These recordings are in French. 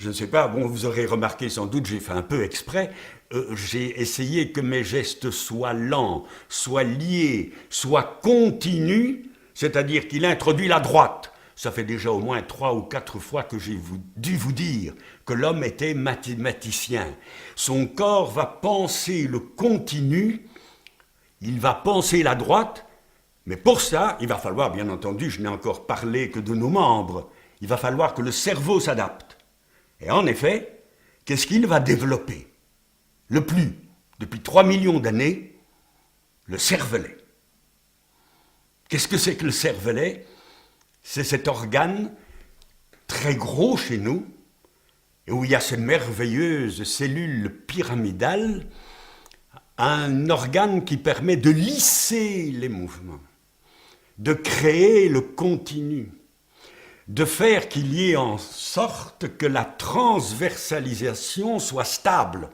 je ne sais pas, bon, vous aurez remarqué sans doute, j'ai fait un peu exprès, j'ai essayé que mes gestes soient lents, soient liés, soient continus, c'est-à-dire qu'il introduit la droite. Ça fait déjà au moins 3 ou 4 fois que j'ai dû vous dire que l'homme était mathématicien. Son corps va penser le continu, il va penser la droite, mais pour ça, il va falloir, bien entendu, je n'ai encore parlé que de nos membres, il va falloir que le cerveau s'adapte. Et en effet, qu'est-ce qu'il va développer? Le plus, depuis 3 millions d'années, le cervelet. Qu'est-ce que c'est que le cervelet? C'est cet organe très gros chez nous, et où il y a ces merveilleuses cellules pyramidales, un organe qui permet de lisser les mouvements, de créer le continu, de faire qu'il y ait en sorte que la transversalisation soit stable.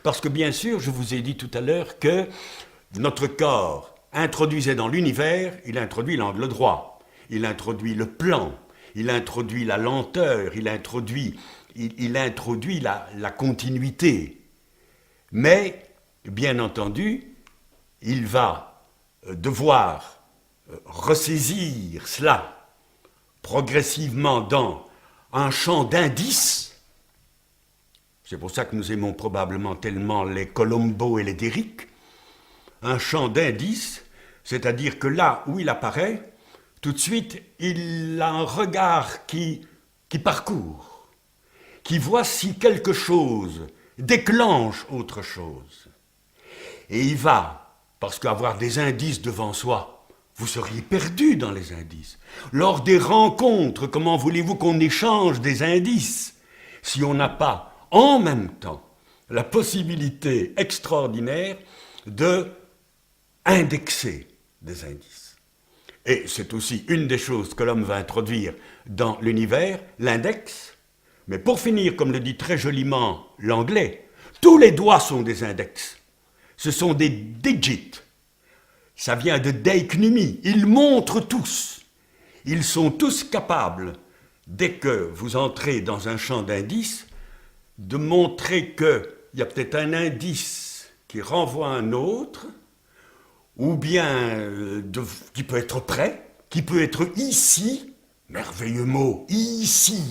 Parce que bien sûr, je vous ai dit tout à l'heure que notre corps introduisait dans l'univers, il introduit l'angle droit, il introduit le plan, il introduit la lenteur, il introduit la continuité. Mais, bien entendu, il va devoir ressaisir cela progressivement dans un champ d'indices. C'est pour ça que nous aimons probablement tellement les Colombo et les Derrick. Un champ d'indices, c'est-à-dire que là où il apparaît, tout de suite, il a un regard qui parcourt, qui voit si quelque chose déclenche autre chose. Et il va, parce qu'avoir des indices devant soi, vous seriez perdu dans les indices. Lors des rencontres, comment voulez-vous qu'on échange des indices si on n'a pas en même temps la possibilité extraordinaire de indexer des indices? Et c'est aussi une des choses que l'homme va introduire dans l'univers, l'index. Mais pour finir, comme le dit très joliment l'anglais, tous les doigts sont des index. Ce sont des digits. Ça vient de deiknumi. Ils montrent tous. Ils sont tous capables, dès que vous entrez dans un champ d'indices, de montrer qu'il y a peut-être un indice qui renvoie à un autre, ou bien qui peut être près, qui peut être ici, merveilleux mot, ici,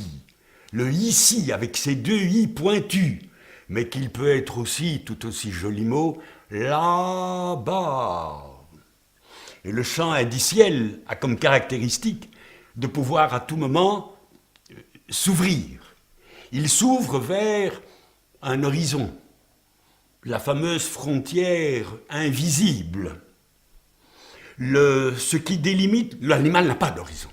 le ici avec ses 2 i pointus, mais qu'il peut être aussi, tout aussi joli mot, là-bas. Et le champ indiciel a comme caractéristique de pouvoir à tout moment s'ouvrir. Il s'ouvre vers un horizon, la fameuse frontière invisible. Ce qui délimite, l'animal n'a pas d'horizon.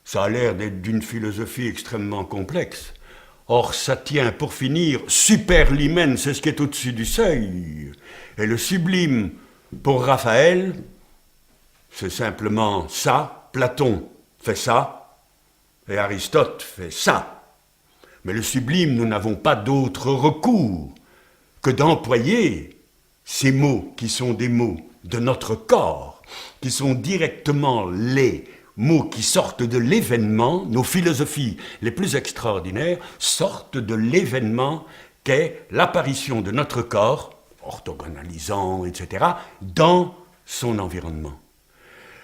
Ça a l'air d'être d'une philosophie extrêmement complexe. Or, ça tient, pour finir, super limen, c'est ce qui est au-dessus du seuil. Et le sublime, pour Raphaël, c'est simplement ça. Platon fait ça, et Aristote fait ça. Mais le sublime, nous n'avons pas d'autre recours que d'employer ces mots qui sont des mots de notre corps, qui sont directement les mots qui sortent de l'événement. Nos philosophies les plus extraordinaires sortent de l'événement qu'est l'apparition de notre corps, orthogonalisant, etc., dans son environnement.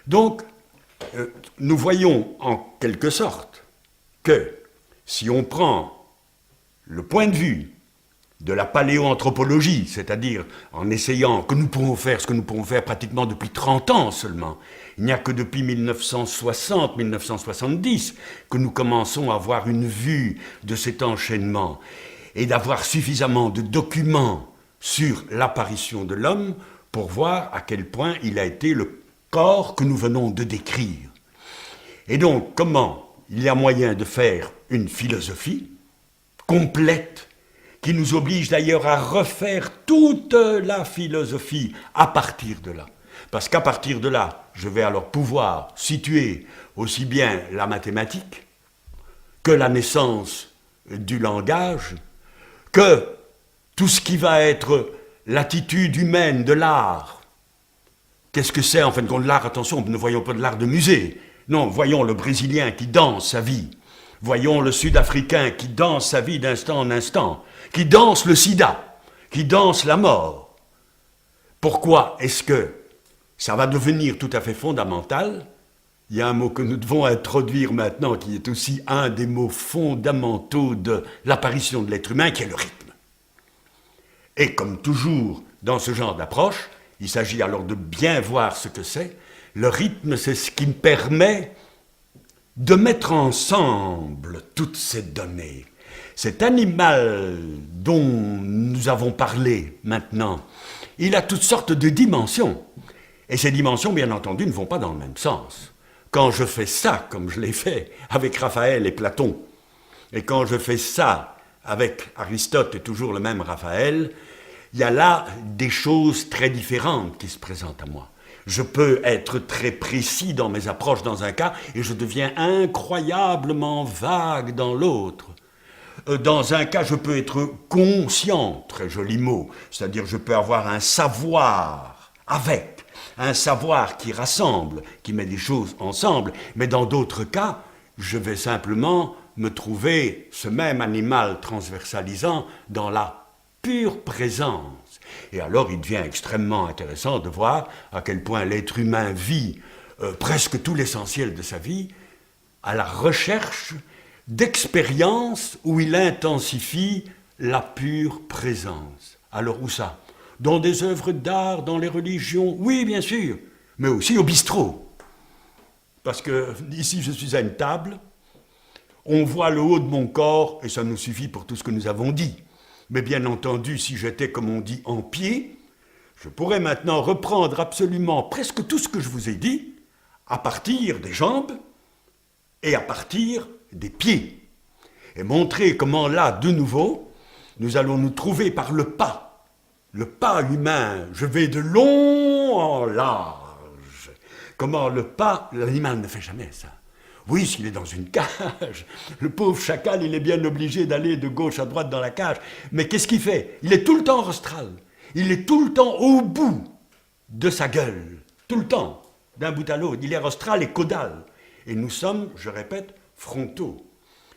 Donc, nous voyons en quelque sorte que si on prend le point de vue de la paléoanthropologie, c'est-à-dire en essayant, ce que nous pouvons faire pratiquement depuis 30 ans seulement, il n'y a que depuis 1960-1970 que nous commençons à avoir une vue de cet enchaînement et d'avoir suffisamment de documents sur l'apparition de l'homme pour voir à quel point il a été le corps que nous venons de décrire. Et donc, comment il y a moyen de faire une philosophie complète, qui nous oblige d'ailleurs à refaire toute la philosophie à partir de là. Parce qu'à partir de là, je vais alors pouvoir situer aussi bien la mathématique que la naissance du langage, que tout ce qui va être l'attitude humaine de l'art. Qu'est-ce que c'est en fin de compte l'art? Attention, ne voyons pas de l'art de musée. Non, voyons le Brésilien qui danse sa vie. Voyons le Sud-Africain qui danse sa vie d'instant en instant, qui danse le sida, qui danse la mort. Pourquoi est-ce que ça va devenir tout à fait fondamental? Il y a un mot que nous devons introduire maintenant qui est aussi un des mots fondamentaux de l'apparition de l'être humain, qui est le rythme. Et comme toujours dans ce genre d'approche, il s'agit alors de bien voir ce que c'est. Le rythme, c'est ce qui me permet de mettre ensemble toutes ces données. Cet animal dont nous avons parlé maintenant, il a toutes sortes de dimensions. Et ces dimensions, bien entendu, ne vont pas dans le même sens. Quand je fais ça, comme je l'ai fait avec Raphaël et Platon, et quand je fais ça avec Aristote et toujours le même Raphaël, il y a là des choses très différentes qui se présentent à moi. Je peux être très précis dans mes approches dans un cas et je deviens incroyablement vague dans l'autre. Dans un cas, je peux être conscient, très joli mot, c'est-à-dire je peux avoir un savoir avec, un savoir qui rassemble, qui met des choses ensemble, mais dans d'autres cas, je vais simplement me trouver ce même animal transversalisant dans la pure présence. Et alors il devient extrêmement intéressant de voir à quel point l'être humain vit presque tout l'essentiel de sa vie à la recherche d'expériences où il intensifie la pure présence. Alors où ça? Dans des œuvres d'art, dans les religions? Oui, bien sûr, mais aussi au bistrot. Parce que ici je suis à une table, on voit le haut de mon corps et ça nous suffit pour tout ce que nous avons dit. Mais bien entendu, si j'étais, comme on dit, en pied, je pourrais maintenant reprendre absolument presque tout ce que je vous ai dit, à partir des jambes et à partir des pieds. Et montrer comment là, de nouveau, nous allons nous trouver par le pas. Le pas humain, je vais de long en large. Comment le pas, l'animal ne fait jamais ça. Oui, s'il est dans une cage, le pauvre chacal, il est bien obligé d'aller de gauche à droite dans la cage. Mais qu'est-ce qu'il fait? Il est tout le temps rostral. Il est tout le temps au bout de sa gueule. Tout le temps, d'un bout à l'autre. Il est rostral et caudal. Et nous sommes, je répète, frontaux.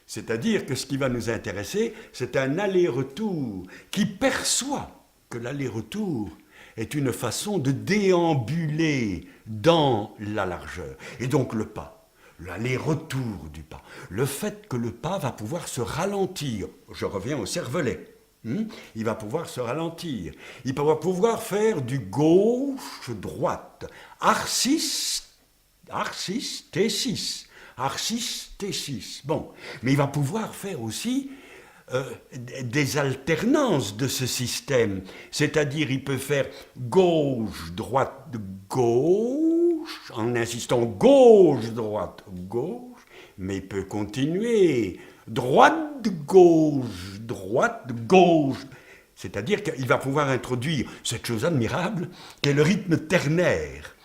C'est-à-dire que ce qui va nous intéresser, c'est un aller-retour qui perçoit que l'aller-retour est une façon de déambuler dans la largeur. Et donc le pas. L'aller-retour du pas, le fait que le pas va pouvoir se ralentir, je reviens au cervelet, il va pouvoir se ralentir, il va pouvoir faire du gauche-droite, arcis, T6, arcis, T6, bon, mais il va pouvoir faire aussi des alternances de ce système, c'est-à-dire il peut faire gauche-droite, gauche, en insistant gauche, gauche, mais il peut continuer droite, gauche, c'est-à-dire qu'il va pouvoir introduire cette chose admirable qu'est le rythme ternaire.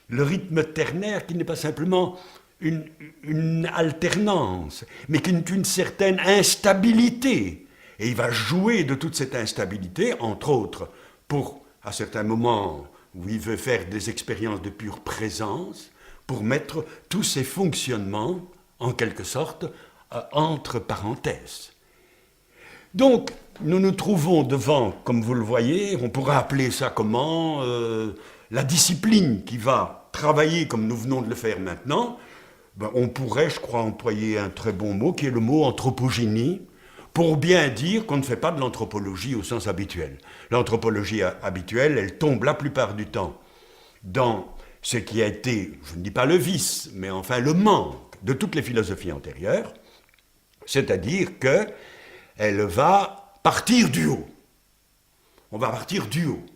Le rythme ternaire qui n'est pas simplement une alternance, mais qui est une certaine instabilité. Et il va jouer de toute cette instabilité, entre autres, pour, à certains moments où il veut faire des expériences de pure présence, pour mettre tous ces fonctionnements, en quelque sorte, entre parenthèses. Donc, nous nous trouvons devant, comme vous le voyez, on pourrait appeler ça comment, la discipline qui va travailler comme nous venons de le faire maintenant. Ben, on pourrait, je crois, employer un très bon mot, qui est le mot anthropogénie, pour bien dire qu'on ne fait pas de l'anthropologie au sens habituel. L'anthropologie habituelle, elle tombe la plupart du temps dans ce qui a été, je ne dis pas le vice, mais enfin le manque de toutes les philosophies antérieures, c'est-à-dire qu'elle va partir du haut. On va partir du haut.